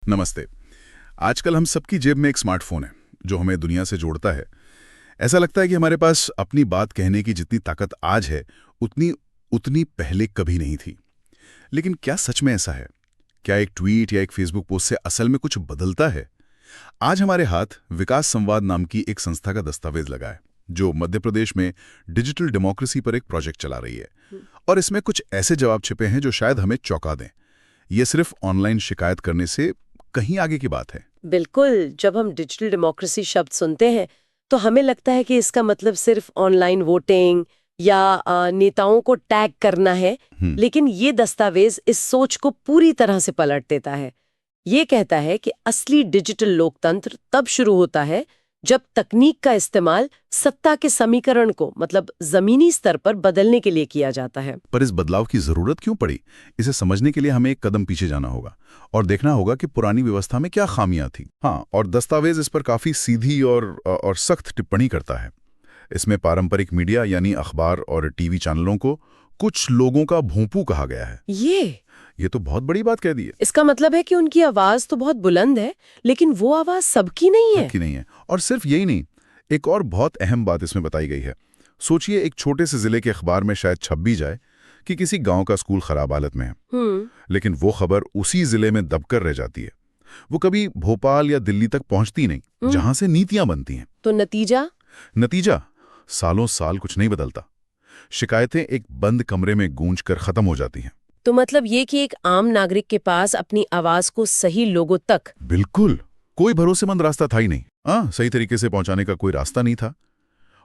नमस्ते। आजकल हम सबकी जेब में एक स्मार्टफोन है जो हमें दुनिया से जोड़ता है। ऐसा लगता है कि हमारे पास अपनी बात कहने की जितनी ताकत आज है उतनी उतनी पहले कभी नहीं थी। लेकिन क्या सच में ऐसा है? क्या एक ट्वीट या एक फेसबुक पोस्ट से असल में कुछ बदलता है? आज हमारे हाथ विकास संवाद नाम की एक संस्था का दस्तावेज लगा है जो मध्य प्रदेश में डिजिटल डेमोक्रेसी पर एक प्रोजेक्ट चला रही है। और इसमें कुछ ऐसे जवाब छिपे हैं जो शायद हमें चौंका दें। ये सिर्फ ऑनलाइन शिकायत करने से कहीं आगे की बात है। बिल्कुल। जब हम डिजिटल डेमोक्रेसी शब्द सुनते हैं तो हमें लगता है कि इसका मतलब सिर्फ ऑनलाइन वोटिंग या नेताओं को टैग करना है। लेकिन ये दस्तावेज इस सोच को पूरी तरह से पलट देता है। ये कहता है कि असली डिजिटल लोकतंत्र तब शुरू होता है जब तकनीक का इस्तेमाल सत्ता के समीकरण को मतलब जमीनी स्तर पर बदलने के लिए किया जाता है। पर इस बदलाव की जरूरत क्यों पड़ी? इसे समझने के लिए हमें एक कदम पीछे जाना होगा और देखना होगा कि पुरानी व्यवस्था में क्या खामियां थी। हाँ, और दस्तावेज इस पर काफी सीधी और सख्त टिप्पणी करता है। इसमें पारंपरिक मीडिया यानी अखबार और टीवी चैनलों को कुछ लोगों का भोंपू कहा गया है। ये तो बहुत बड़ी बात कह दी है। इसका मतलब है कि उनकी आवाज तो बहुत बुलंद है, लेकिन वो आवाज सबकी नहीं है। सबकी नहीं है। और सिर्फ यही नहीं, एक और बहुत अहम बात इसमें बताई गई है। सोचिए, एक छोटे से जिले के अखबार में शायद छप भी जाए कि किसी गांव का स्कूल खराब हालत में है, लेकिन वो खबर उसी जिले में दबकर रह जाती है। वो कभी भोपाल या दिल्ली तक पहुंचती नहीं, जहां से नीतियां बनती हैं। तो नतीजा सालों साल कुछ नहीं बदलता। शिकायतें एक बंद कमरे में गूंज कर खत्म हो जाती हैं। तो मतलब ये कि एक आम नागरिक के पास अपनी आवाज को सही लोगों तक बिल्कुल कोई भरोसेमंद रास्ता था ही नहीं। सही तरीके से पहुंचाने का कोई रास्ता नहीं था।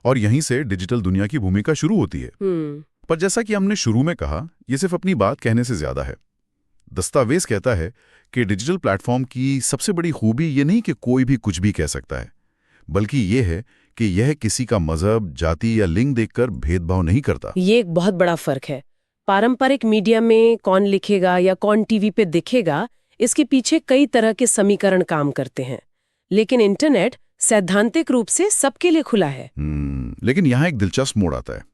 और यहीं से डिजिटल दुनिया की भूमिका शुरू होती है। पर जैसा कि हमने शुरू में कहा, यह सिर्फ अपनी बात कहने से ज्यादा है। दस्तावेज कहता है कि डिजिटल प्लेटफॉर्म की सबसे बड़ी खूबी ये नहीं कि कोई भी कुछ भी कह सकता है, बल्कि यह है कि यह किसी का मजहब, जाति या लिंग देखकर भेदभाव नहीं करता। ये एक बहुत बड़ा फर्क है। पारंपरिक मीडिया में कौन लिखेगा या कौन टीवी पे दिखेगा, इसके पीछे कई तरह के समीकरण काम करते हैं। लेकिन इंटरनेट सैद्धांतिक रूप से सबके लिए खुला है। लेकिन यहाँ एक दिलचस्प मोड़ आता है।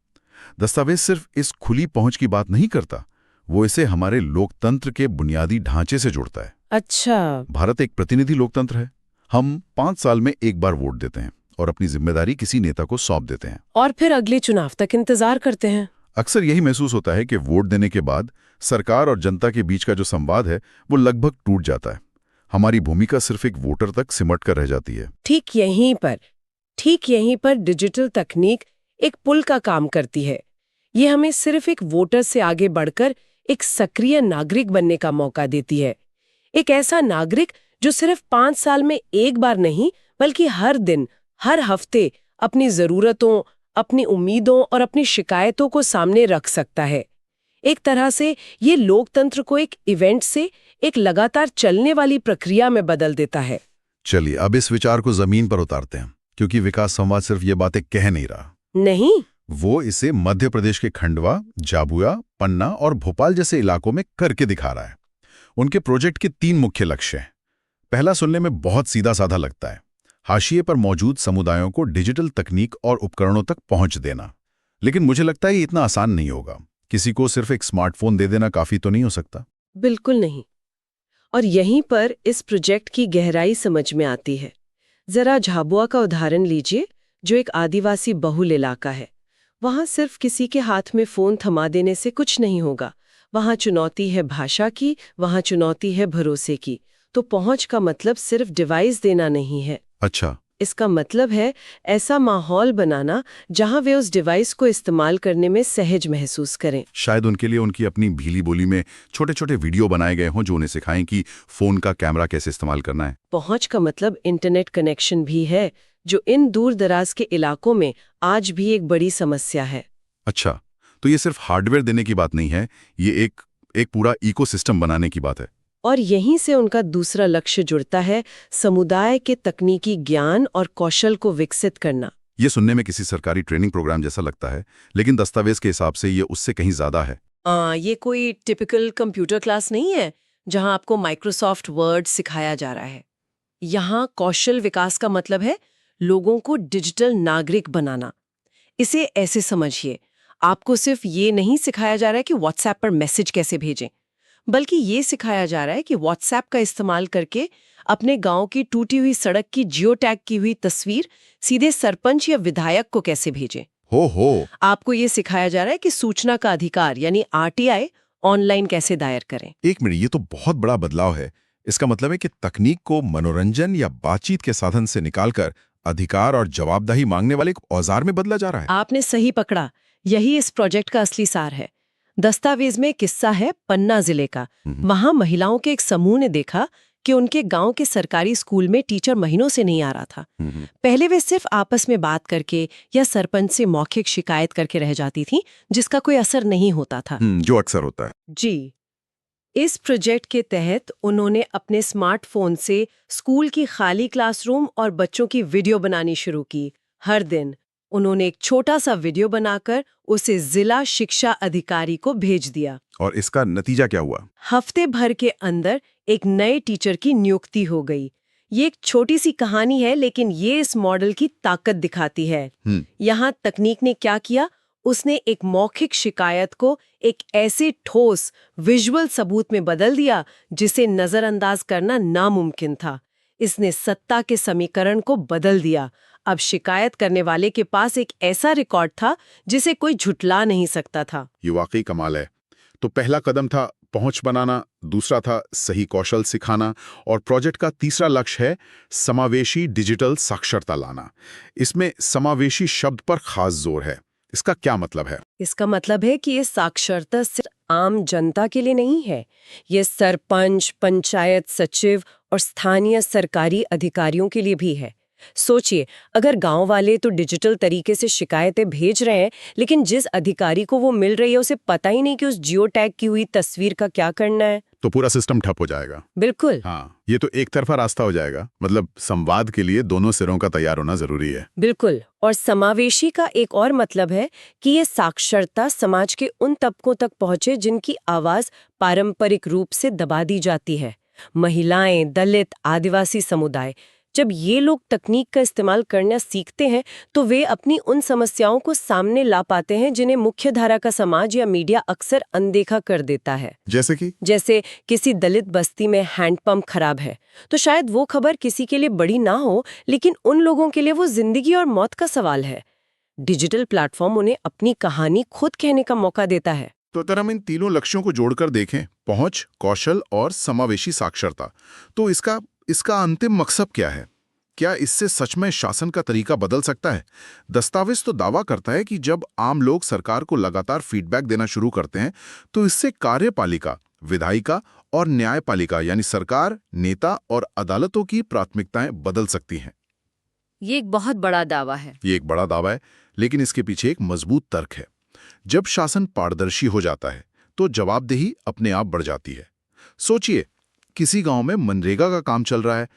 दस्तावेज सिर्फ इस खुली पहुंच की बात नहीं करता, वो इसे हमारे लोकतंत्र के बुनियादी ढांचे से जोड़ता है। अच्छा। भारत एक प्रतिनिधि लोकतंत्र है। हम 5 साल में एक बार वोट देते हैं और अपनी जिम्मेदारी किसी नेता को सौंप देते हैं और फिर अगले चुनाव तक इंतजार करते हैं। अक्सर यही महसूस होता है कि वोट देने के बाद सरकार और जनता के बीच का जो संवाद है वो लगभग टूट जाता है। हमारी भूमिका सिर्फ एक वोटर तक सिमट कर रह जाती है। ठीक यहीं पर डिजिटल तकनीक एक पुल का काम करती है। ये हमें सिर्फ एक वोटर से आगे बढ़कर एक सक्रिय नागरिक बनने का मौका देती है। एक ऐसा नागरिक जो सिर्फ 5 साल में एक बार नहीं, बल्कि हर दिन, हर हफ्ते अपनी जरूरतों, अपनी उम्मीदों और अपनी शिकायतों को सामने रख सकता है। एक तरह से ये लोकतंत्र को एक इवेंट से एक लगातार चलने वाली प्रक्रिया में बदल देता है। चलिए अब इस विचार को जमीन पर उतारते हैं, क्योंकि विकास संवाद सिर्फ ये बातें कह नहीं रहा। नहीं, वो इसे मध्य प्रदेश के खंडवा, झाबुआ, पन्ना और भोपाल जैसे इलाकों में करके दिखा रहा है। उनके प्रोजेक्ट के 3 मुख्य लक्ष्य हैं। पहला सुनने में बहुत सीधा साधा लगता है, हाशिए पर मौजूद समुदायों को डिजिटल तकनीक और उपकरणों तक पहुंच देना। लेकिन मुझे लगता है ये इतना आसान नहीं होगा। किसी को सिर्फ एक स्मार्टफोन दे देना काफी तो नहीं हो सकता। बिल्कुल नहीं। और यहीं पर इस प्रोजेक्ट की गहराई समझ में आती है। जरा झाबुआ का उदाहरण लीजिए, जो एक आदिवासी बहुल इलाका है। वहां सिर्फ किसी के हाथ में फोन थमा देने से कुछ नहीं होगा। वहां चुनौती है भाषा की, वहां चुनौती है भरोसे की। तो पहुंच का मतलब सिर्फ डिवाइस देना नहीं है। अच्छा। इसका मतलब है ऐसा माहौल बनाना जहां वे उस डिवाइस को इस्तेमाल करने में सहज महसूस करें। शायद उनके लिए उनकी अपनी भीली बोली में छोटे छोटे वीडियो बनाए गए हों जो उन्हें सिखाएं कि फोन का कैमरा कैसे इस्तेमाल करना है। पहुंच का मतलब इंटरनेट कनेक्शन भी है, जो इन दूर दराज के इलाकों में आज भी एक बड़ी समस्या है। अच्छा, तो ये सिर्फ हार्डवेयर देने की बात नहीं है, ये एक पूरा इकोसिस्टम बनाने की बात है। और यहीं से उनका दूसरा लक्ष्य जुड़ता है, समुदाय के तकनीकी ज्ञान और कौशल को विकसित करना। ये सुनने में किसी सरकारी ट्रेनिंग प्रोग्राम जैसा लगता है, लेकिन दस्तावेज के हिसाब से ये उससे कहीं ज्यादा है। ये कोई टिपिकल कंप्यूटर क्लास नहीं है जहां आपको माइक्रोसॉफ्ट वर्ड सिखाया जा रहा है। यहाँ कौशल विकास का मतलब है लोगों को डिजिटल नागरिक बनाना। इसे ऐसे समझिए, आपको सिर्फ ये नहीं सिखाया जा रहा है कि व्हाट्सएप पर मैसेज कैसे भेजें, बल्कि ये सिखाया जा रहा है कि व्हाट्सएप का इस्तेमाल करके अपने गांव की टूटी हुई सड़क की जियो टैग की हुई तस्वीर सीधे सरपंच या विधायक को कैसे भेजें। हो आपको ये सिखाया जा रहा है कि सूचना का अधिकार यानी आरटीआई ऑनलाइन कैसे दायर करें। एक मिनट, ये तो बहुत बड़ा बदलाव है। इसका मतलब है कि तकनीक को मनोरंजन या बातचीत के साधन से निकालकर अधिकार और जवाबदेही मांगने वाले एक औजार में बदला जा रहा है। आपने सही पकड़ा, यही इस प्रोजेक्ट का असली सार है। दस्तावेज में किस्सा है पन्ना जिले का। वहां महिलाओं के एक समूह ने देखा कि उनके गांव के सरकारी स्कूल में टीचर महीनों से नहीं आ रहा था। पहले वे सिर्फ आपस में बात करके या सरपंच से मौखिक शिकायत करके रह जाती थी, जिसका कोई असर नहीं होता था। जो अक्सर होता है। जी, इस प्रोजेक्ट के तहत उन्होंने अपने स्मार्टफोन से स्कूल की खाली क्लासरूम और बच्चों की वीडियो बनानी शुरू की। हर दिन उन्होंने एक छोटा सा वीडियो बनाकर उसे जिला शिक्षा अधिकारी को भेज दिया। और इसका नतीजा क्या हुआ? हफ्ते भर के अंदर एक नए टीचर की नियुक्ति हो गई। ये एक छोटी सी कहानी है, लेकिन ये इस मॉडल की ताकत दिखाती है। यहाँ तकनीक ने क्या किया, उसने एक मौखिक शिकायत को एक ऐसे ठोस विजुअल सबूत में बदल दिया जिसे नजरअंदाज करना नामुमकिन था। इसने सत्ता के समीकरण को बदल दिया। अब शिकायत करने वाले के पास एक ऐसा रिकॉर्ड था जिसे कोई झुठला नहीं सकता था। ये वाकई कमाल है। तो पहला कदम था पहुंच बनाना, दूसरा था सही कौशल सिखाना, और प्रोजेक्ट का तीसरा लक्ष्य है समावेशी डिजिटल साक्षरता लाना। इसमें समावेशी शब्द पर खास जोर है। इसका क्या मतलब है? इसका मतलब है कि ये साक्षरता सिर्फ आम जनता के लिए नहीं है। ये सरपंच, पंचायत सचिव और स्थानीय सरकारी अधिकारियों के लिए भी है। सोचिए, अगर गांव वाले तो डिजिटल तरीके से शिकायतें भेज रहे हैं, लेकिन जिस अधिकारी को वो मिल रही है उसे पता ही नहीं कि उस जियो टैग की हुई तस्वीर का क्या करना है, तो पूरा सिस्टम ठप हो जाएगा। बिल्कुल। हाँ, ये तो एक तरफा रास्ता हो जाएगा। मतलब संवाद के लिए दोनों सिरों का तैयार होना जरूरी है। बिल्कुल। और समावेशी का एक और मतलब है कि ये साक्षरता समाज के उन तबकों तक पहुंचे जिनकी आवाज पारंपरिक रूप से दबा दी जाती है। महिलाएं, दलित, आदिवासी समुदाय। जब ये लोग तकनीक का इस्तेमाल करना सीखते हैं तो वे अपनी उन समस्याओं को सामने ला पाते हैं जिन्हें मुख्य धारा का समाज या मीडिया अक्सर अनदेखा कर देता है। जैसे किसी दलित बस्ती में हैंडपंप खराब है, तो शायद वो खबर किसी के लिए बड़ी ना हो, लेकिन उन लोगों के लिए वो जिंदगी और मौत का सवाल है। डिजिटल प्लेटफॉर्म उन्हें अपनी कहानी खुद कहने का मौका देता है। तो अगर हम इन तीनों लक्ष्यों को जोड़कर देखें, पहुंच, कौशल और समावेशी साक्षरता, तो इसका अंतिम मकसद क्या है? क्या इससे सच में शासन का तरीका बदल सकता है? दस्तावेज तो दावा करता है कि जब आम लोग सरकार को लगातार फीडबैक देना शुरू करते हैं तो इससे कार्यपालिका, विधायिका और न्यायपालिका यानी सरकार, नेता और अदालतों की प्राथमिकताएं बदल सकती हैं। ये एक बहुत बड़ा दावा है। ये एक बड़ा दावा है, लेकिन इसके पीछे एक मजबूत तर्क है। जब शासन पारदर्शी हो जाता है तो जवाबदेही अपने आप बढ़ जाती है। सोचिए, किसी गांव में मनरेगा का काम चल रहा है।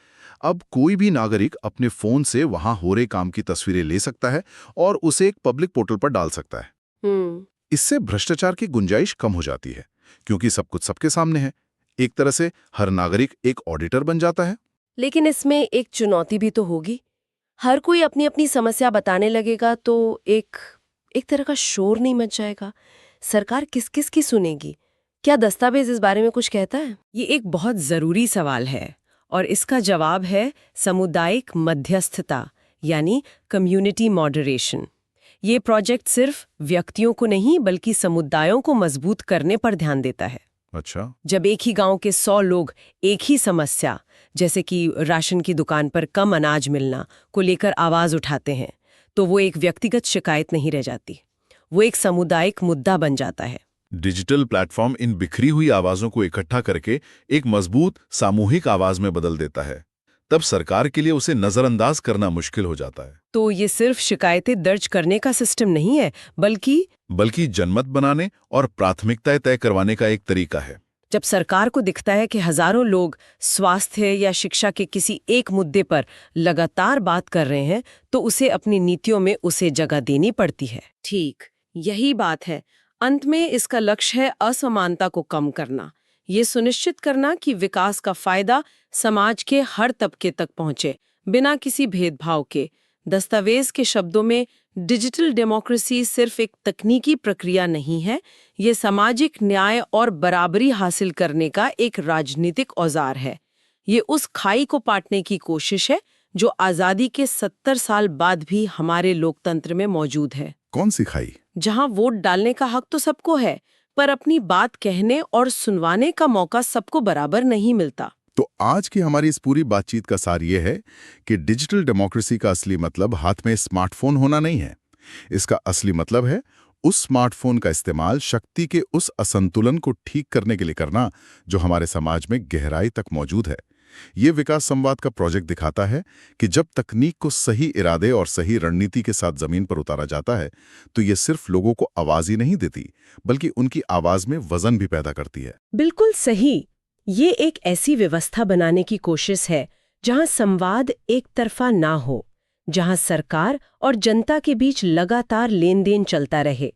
अब कोई भी नागरिक अपने फोन से वहां हो रहे काम की तस्वीरें ले सकता है और उसे एक पब्लिक पोर्टल पर डाल सकता है। इससे भ्रष्टाचार की गुंजाइश कम हो जाती है, क्योंकि सब कुछ सबके सामने है। एक तरह से हर नागरिक एक ऑडिटर बन जाता है। लेकिन इसमें एक चुनौती भी तो होगी। हर कोई अपनी अपनी समस्या बताने लगेगा तो एक तरह का शोर नहीं मच जाएगा? सरकार किस किस की सुनेगी? क्या दस्तावेज इस बारे में कुछ कहता है? ये एक बहुत जरूरी सवाल है और इसका जवाब है सामुदायिक मध्यस्थता यानी कम्युनिटी मॉडरेशन। ये प्रोजेक्ट सिर्फ व्यक्तियों को नहीं बल्कि समुदायों को मजबूत करने पर ध्यान देता है। अच्छा। जब एक ही गांव के 100 लोग एक ही समस्या, जैसे कि राशन की दुकान पर कम अनाज मिलना को लेकर आवाज उठाते हैं, तो वो एक व्यक्तिगत शिकायत नहीं रह जाती, वो एक सामुदायिक मुद्दा बन जाता है। डिजिटल प्लेटफॉर्म इन बिखरी हुई आवाजों को इकट्ठा करके एक मजबूत सामूहिक आवाज में बदल देता है। तब सरकार के लिए उसे नजरअंदाज करना मुश्किल हो जाता है। तो ये सिर्फ शिकायतें दर्ज करने का सिस्टम नहीं है, बल्कि जनमत बनाने और प्राथमिकताएं तय करवाने का एक तरीका है। जब सरकार को दिखता है कि हजारों लोग स्वास्थ्य या शिक्षा के किसी एक मुद्दे पर लगातार बात कर रहे हैं, तो उसे अपनी नीतियों में उसे जगह देनी पड़ती है। ठीक, यही बात है। अंत में इसका लक्ष्य है असमानता को कम करना, ये सुनिश्चित करना कि विकास का फायदा समाज के हर तबके तक पहुंचे, बिना किसी भेदभाव के। दस्तावेज के शब्दों में डिजिटल डेमोक्रेसी सिर्फ एक तकनीकी प्रक्रिया नहीं है, ये सामाजिक न्याय और बराबरी हासिल करने का एक राजनीतिक औजार है। ये उस खाई को पाटने की कोशिश है जो आजादी के 70 साल बाद भी हमारे लोकतंत्र में मौजूद है। कौन सी खाई? जहां वोट डालने का हक तो सबको है, पर अपनी बात कहने और सुनवाने का मौका सबको बराबर नहीं मिलता। तो आज की हमारी इस पूरी बातचीत का सार ये है कि डिजिटल डेमोक्रेसी का असली मतलब हाथ में स्मार्टफोन होना नहीं है। इसका असली मतलब है उस स्मार्टफोन का इस्तेमाल शक्ति के उस असंतुलन को ठीक करने के लिए करना जो हमारे समाज में गहराई तक मौजूद है। ये विकास संवाद का प्रोजेक्ट दिखाता है कि जब तकनीक को सही इरादे और सही रणनीति के साथ जमीन पर उतारा जाता है तो ये सिर्फ लोगों को आवाज ही नहीं देती, बल्कि उनकी आवाज में वजन भी पैदा करती है। बिल्कुल सही। ये एक ऐसी व्यवस्था बनाने की कोशिश है जहां संवाद एक तरफा ना हो, जहां सरकार और जनता के बीच लगातार लेन देन चलता रहे।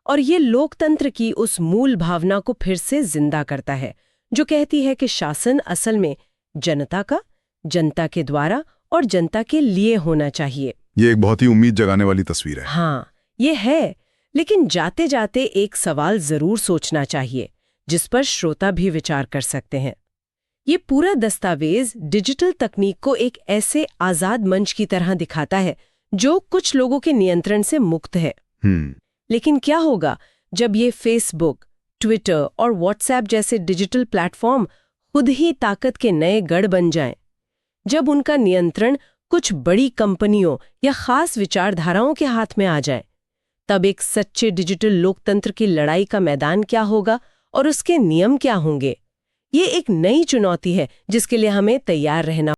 और ये लोकतंत्र की उस मूल भावना को फिर से जिंदा करता है जो कहती है कि शासन असल में जनता का, जनता के द्वारा और जनता के लिए होना चाहिए। ये एक बहुत ही उम्मीद जगाने वाली तस्वीर है। हाँ, ये है। लेकिन जाते जाते एक सवाल जरूर सोचना चाहिए जिस पर श्रोता भी विचार कर सकते हैं। ये पूरा दस्तावेज डिजिटल तकनीक को एक ऐसे आजाद मंच की तरह दिखाता है जो कुछ लोगों के नियंत्रण से मुक्त है। लेकिन क्या होगा जब ये फेसबुक, ट्विटर और व्हाट्सएप जैसे डिजिटल प्लेटफॉर्म खुद ही ताकत के नए गढ़ बन जाएं? जब उनका नियंत्रण कुछ बड़ी कंपनियों या खास विचारधाराओं के हाथ में आ जाए, तब एक सच्चे डिजिटल लोकतंत्र की लड़ाई का मैदान क्या होगा और उसके नियम क्या होंगे? ये एक नई चुनौती है जिसके लिए हमें तैयार रहना